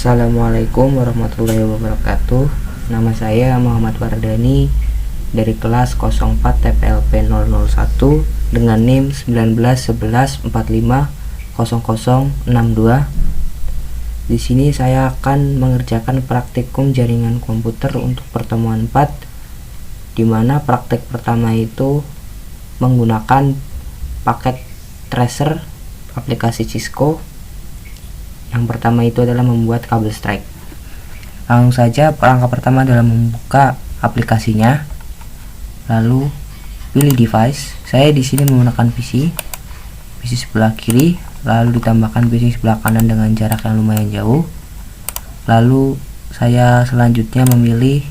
Assalamualaikum warahmatullahi wabarakatuh. Nama saya Muhammad Wardani dari kelas 04 TPLP 001 dengan NIM 1911450062. Di sini saya akan mengerjakan praktikum jaringan komputer untuk pertemuan 4, di mana praktek pertama itu menggunakan paket tracer aplikasi Cisco. Yang pertama itu adalah membuat kabel strike. Langsung saja, langkah pertama adalah membuka aplikasinya, lalu pilih device. Saya di sini menggunakan PC sebelah kiri, lalu ditambahkan PC sebelah kanan dengan jarak yang lumayan jauh. Lalu saya selanjutnya memilih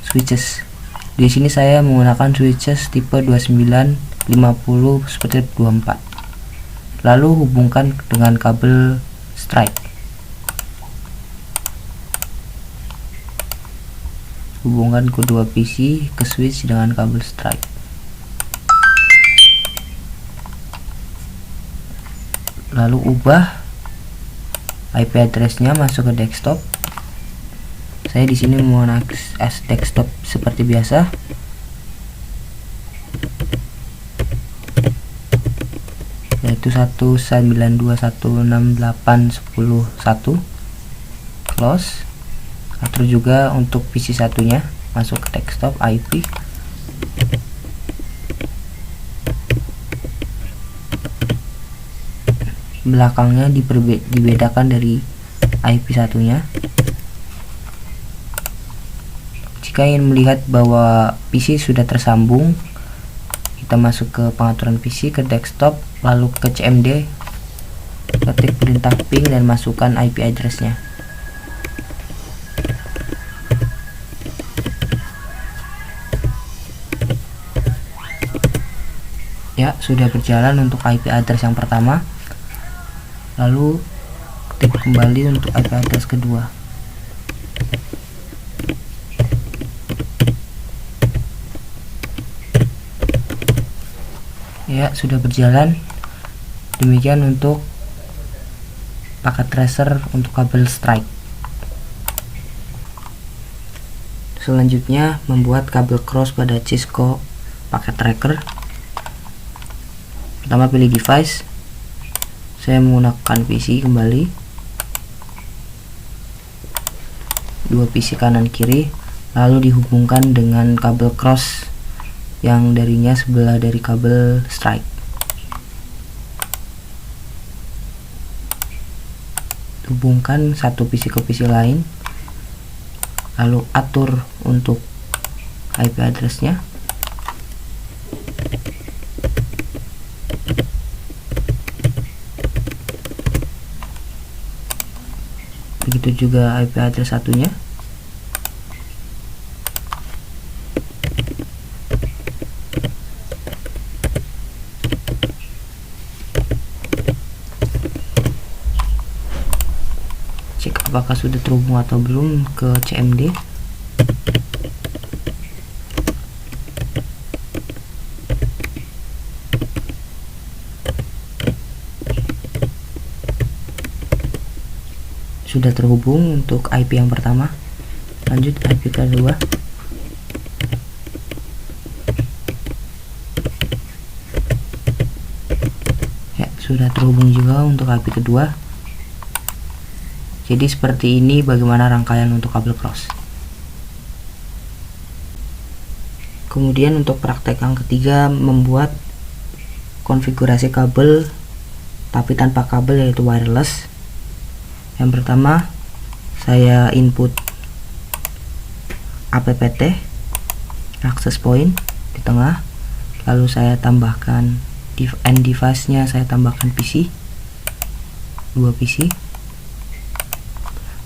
switches. Di sini saya menggunakan switches tipe 2950 seperti 24. Lalu hubungkan dengan kabel strike. Hubungkan kedua PC ke switch dengan kabel strike. Lalu ubah IP address-nya masuk ke desktop. Saya di sini menggunakan desktop seperti biasa. Yaitu 192.168.10.1. Close. Atur juga untuk PC satunya, masuk ke desktop IP. Belakangnya dibedakan dari IP satunya. Jika ingin melihat bahwa PC sudah tersambung, kita masuk ke pengaturan PC, ke desktop, lalu ke CMD, ketik perintah ping dan masukkan IP address-nya. Ya, sudah berjalan untuk IP address yang pertama. Lalu ketik kembali untuk IP address kedua. Ya, sudah berjalan. Demikian untuk paket tracer untuk kabel strike. Selanjutnya membuat kabel cross pada Cisco paket tracker. Pertama pilih device. Saya menggunakan PC kembali. Dua PC kanan kiri, lalu dihubungkan dengan kabel cross yang darinya sebelah dari kabel strike. Hubungkan satu PC ke PC lain, lalu atur untuk IP address-nya. Begitu juga IP address satunya. Cek apakah sudah terhubung atau belum ke CMD. Sudah terhubung untuk IP yang pertama. Lanjut IP kedua. Ya, sudah terhubung juga untuk IP kedua. Jadi seperti ini bagaimana rangkaian untuk kabel cross. Kemudian untuk praktek yang ketiga, membuat konfigurasi kabel tapi tanpa kabel, yaitu wireless. Yang pertama, saya input APPT access point di tengah, lalu saya tambahkan end device-nya, saya tambahkan PC, dua PC.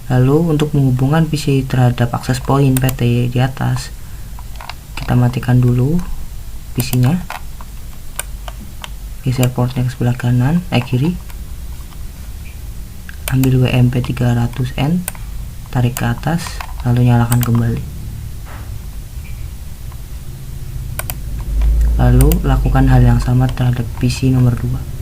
Lalu untuk menghubungkan PC terhadap access point PT di atas, kita matikan dulu PC-nya, geser portnya ke sebelah kanan, kiri, ambil WMP 300N, tarik ke atas, lalu nyalakan kembali. Lalu lakukan hal yang sama terhadap PC nomor 2.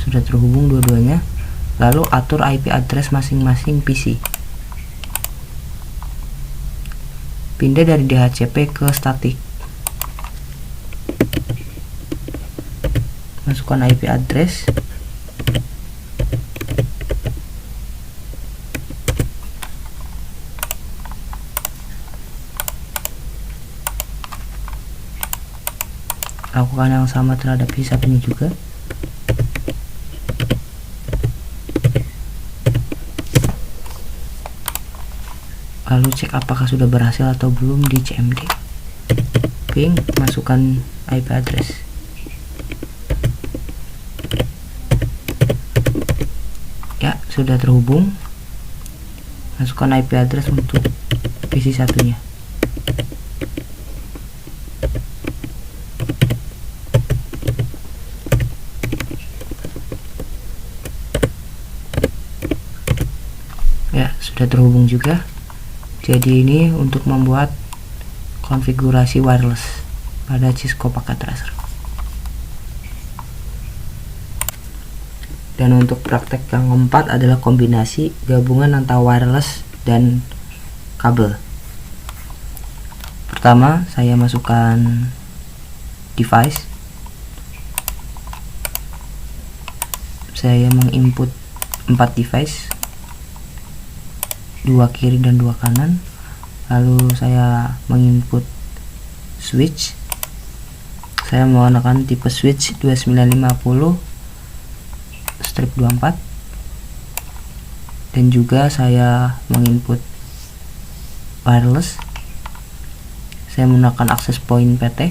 sudah terhubung dua-duanya. Lalu atur IP address masing-masing PC. Pindah dari DHCP ke static. Masukkan IP address. Lakukan yang sama terhadap PC satunya juga. Lalu cek apakah sudah berhasil atau belum di CMD. Ping, masukkan IP address. Ya, sudah terhubung. Masukkan IP address untuk PC satunya. Ya, sudah terhubung juga. Jadi ini untuk membuat konfigurasi wireless pada Cisco Packet Tracer. Dan untuk praktek yang keempat adalah kombinasi gabungan antara wireless dan kabel. Pertama, saya masukkan device. Saya menginput 4 device, 2 kiri dan 2 kanan. Lalu saya menginput switch. Saya menggunakan tipe switch 2950/24, dan juga saya menginput wireless. Saya menggunakan access point PT.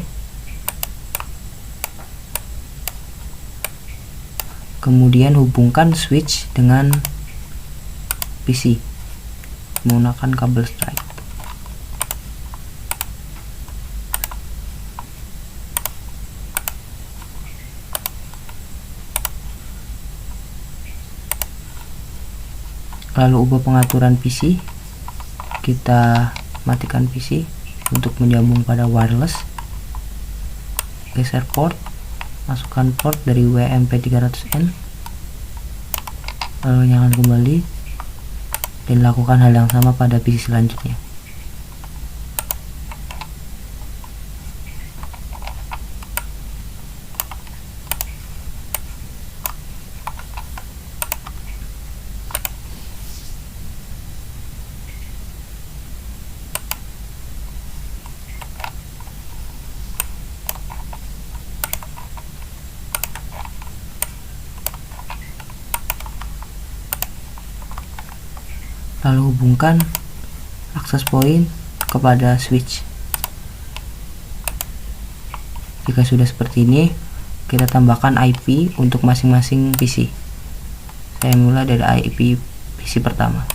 Kemudian hubungkan switch dengan PC menggunakan kabel strike. Lalu ubah pengaturan PC. Kita matikan PC untuk menyambung pada wireless. Geser port, masukkan port dari WMP300N, lalu nyalakan kembali, dan lakukan hal yang sama pada PC selanjutnya. Lalu hubungkan access point kepada switch. Jika sudah seperti ini, kita tambahkan IP untuk masing-masing PC. Saya mulai dari IP PC pertama.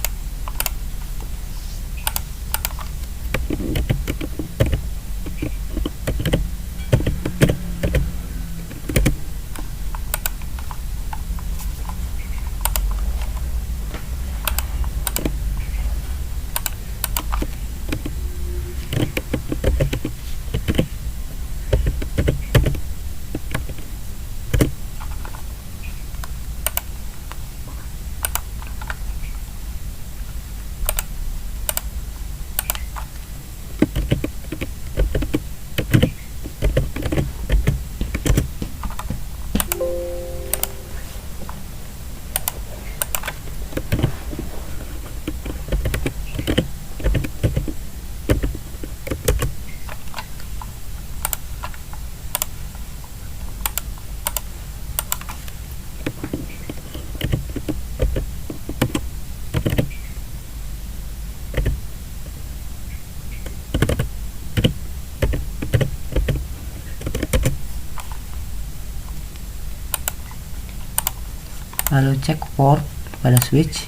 Lalu cek port pada switch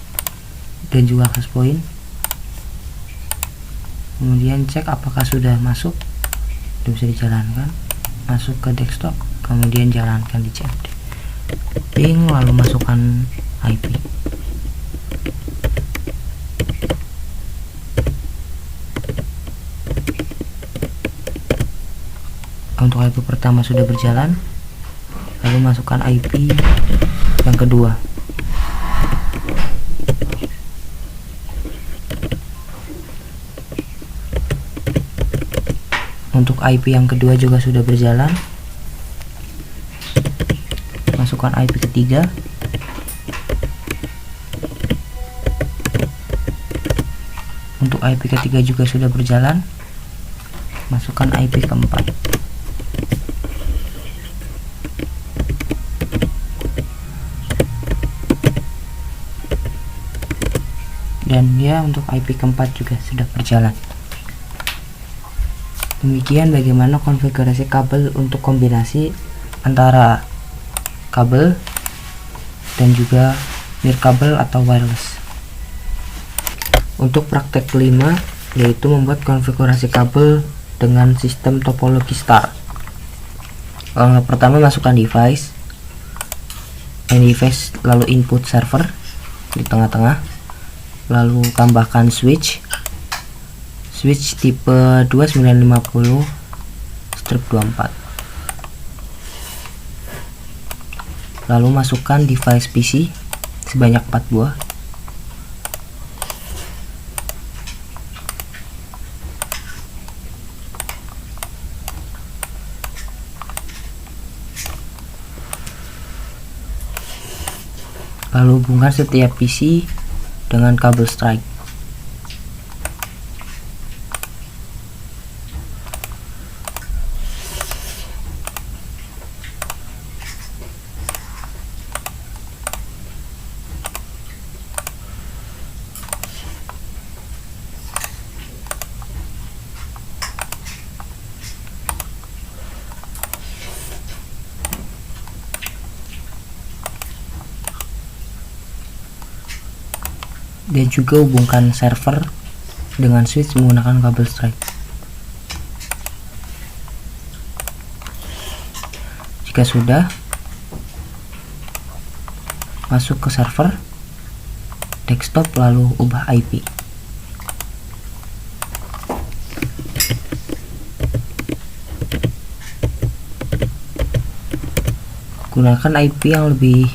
dan juga access point. Kemudian cek apakah sudah masuk, sudah bisa dijalankan. Masuk ke desktop, kemudian jalankan di CMD. Ping, lalu masukkan IP. Untuk IP pertama sudah berjalan, lalu masukkan IP yang kedua. Untuk IP yang kedua juga sudah berjalan. Masukkan IP ketiga. Untuk IP ketiga juga sudah berjalan. Masukkan IP keempat. Dan ya, untuk IP keempat juga sudah berjalan. Demikian bagaimana konfigurasi kabel untuk kombinasi antara kabel dan juga nirkabel atau wireless. Untuk praktek kelima, yaitu membuat konfigurasi kabel dengan sistem topologi star. Pertama, masukkan device, lalu input server di tengah-tengah, lalu tambahkan switch tipe 2950/24, lalu masukkan device PC sebanyak 4 buah, lalu hubungkan setiap PC dengan kabel strike. Dan juga hubungkan server dengan switch menggunakan kabel strike. Jika sudah, masuk ke server, desktop, lalu ubah IP. Gunakan IP yang lebih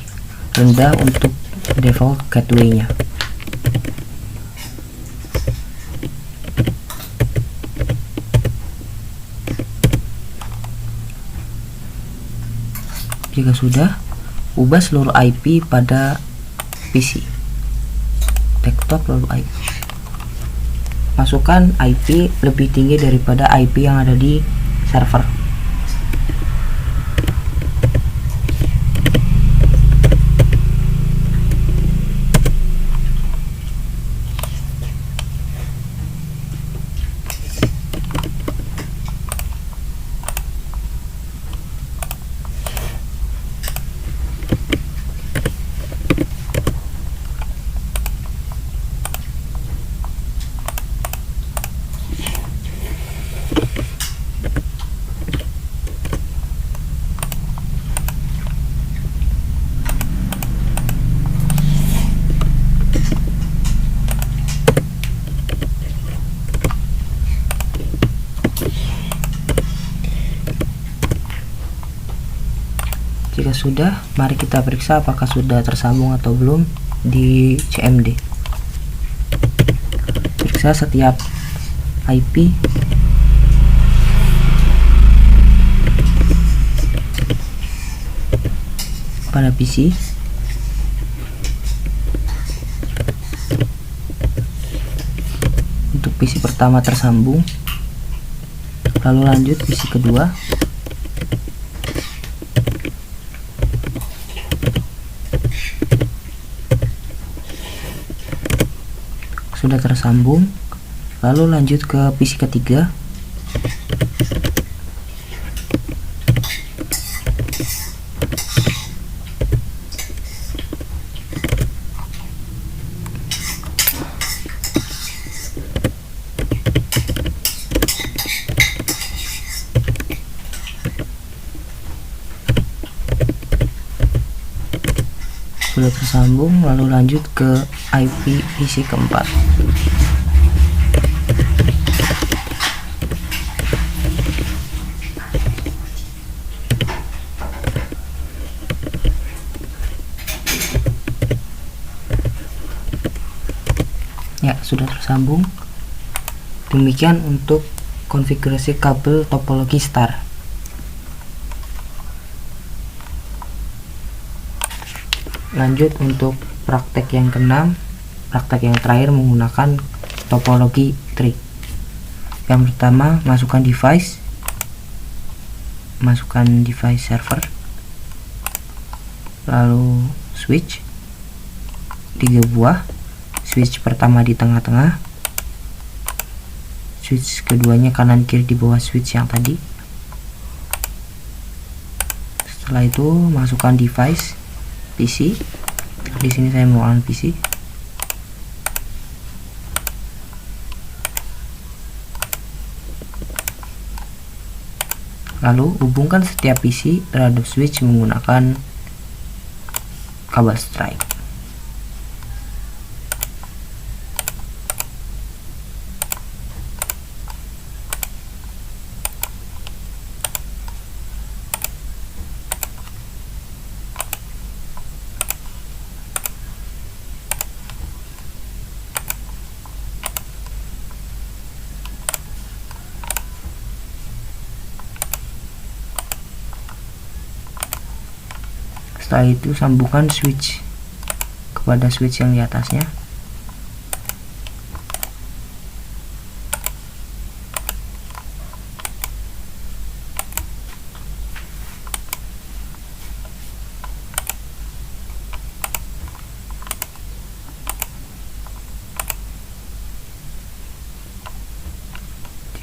rendah untuk default gateway-nya. Jika sudah, ubah seluruh IP pada PC, desktop, lalu IP. Masukkan IP lebih tinggi daripada IP yang ada di server. Jika sudah, mari kita periksa apakah sudah tersambung atau belum di CMD. Periksa setiap IP pada PC. Untuk PC pertama tersambung, lalu lanjut PC kedua. Sudah tersambung, lalu lanjut ke PC ketiga. Sudah tersambung, lalu lanjut ke IP PC keempat. Ya, sudah tersambung. Demikian untuk konfigurasi kabel topologi star. Lanjut untuk praktek yang keenam, praktek yang terakhir menggunakan topologi tree. Yang pertama, masukkan device server, lalu switch 3 buah, switch pertama di tengah-tengah, switch keduanya kanan kiri di bawah switch yang tadi. Setelah itu masukkan device PC. Di sini saya menggunakan PC. Lalu hubungkan setiap PC terhadap switch menggunakan kabel strike. Setelah itu sambungkan switch kepada switch yang di atasnya.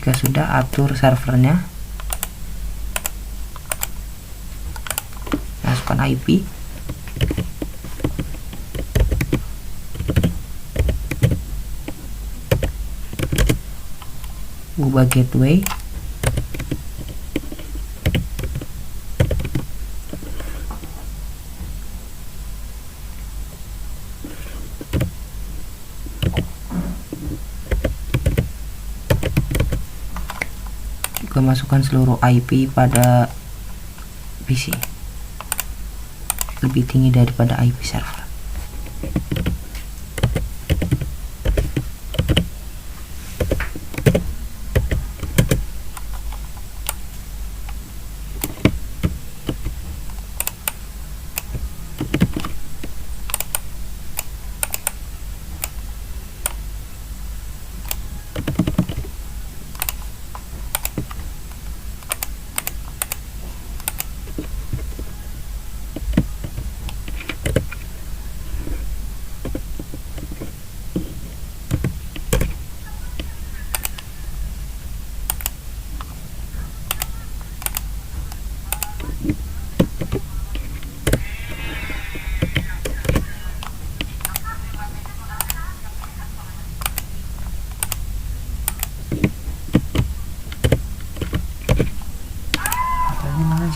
Jika sudah, atur servernya, masukkan IP, ubah gateway, juga masukkan seluruh IP pada PC lebih tinggi daripada IP server.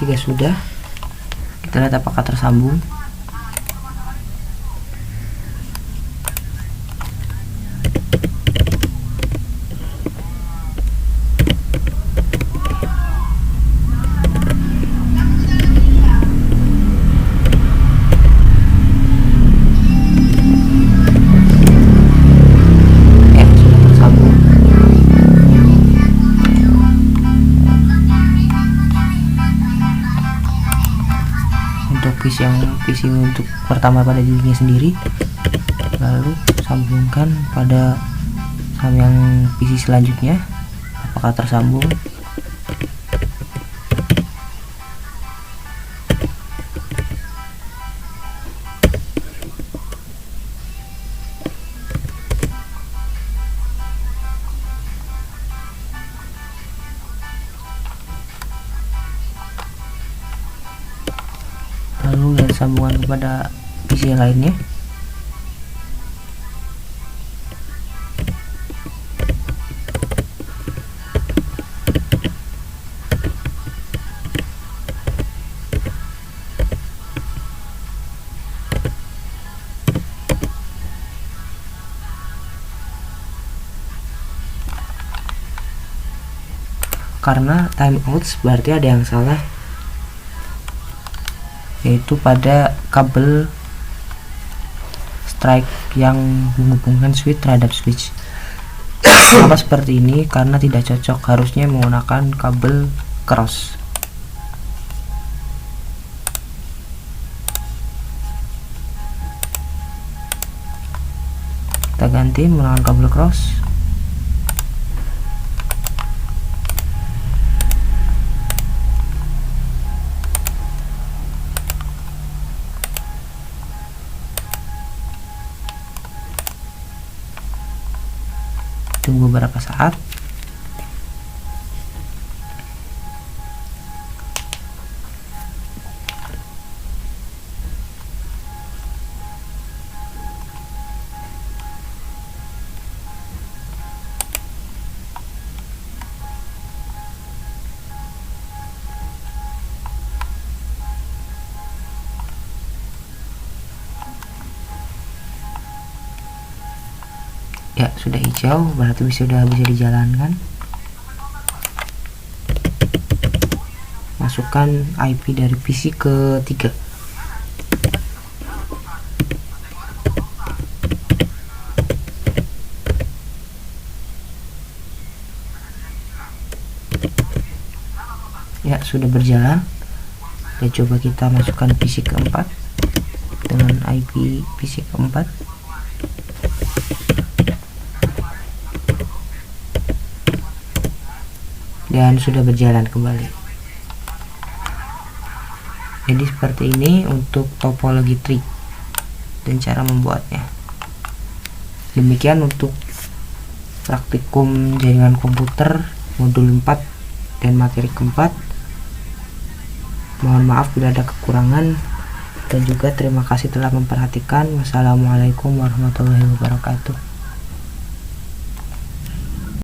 Jika sudah, kita lihat apakah tersambung. PC untuk pertama pada dirinya sendiri, lalu sambungkan pada yang PC selanjutnya, apakah tersambung. Lalu lihat sambungan kepada PC yang lainnya. Karena timeout berarti ada yang salah, yaitu pada kabel strike yang menghubungkan switch terhadap switch. Kenapa seperti ini? Karena tidak cocok, harusnya menggunakan kabel cross. Kita ganti menggunakan kabel cross. Tunggu beberapa saat. Ya, sudah hijau, berarti sudah bisa dijalankan. Masukkan IP dari PC ke 3. Ya, sudah berjalan. Ya, coba kita masukkan PC keempat dengan IP PC keempat. Dan sudah berjalan kembali. Jadi seperti ini untuk topologi tree dan cara membuatnya. Demikian untuk praktikum jaringan komputer modul 4 dan materi keempat. Mohon maaf bila ada kekurangan, dan juga terima kasih telah memperhatikan. Wassalamualaikum warahmatullahi wabarakatuh.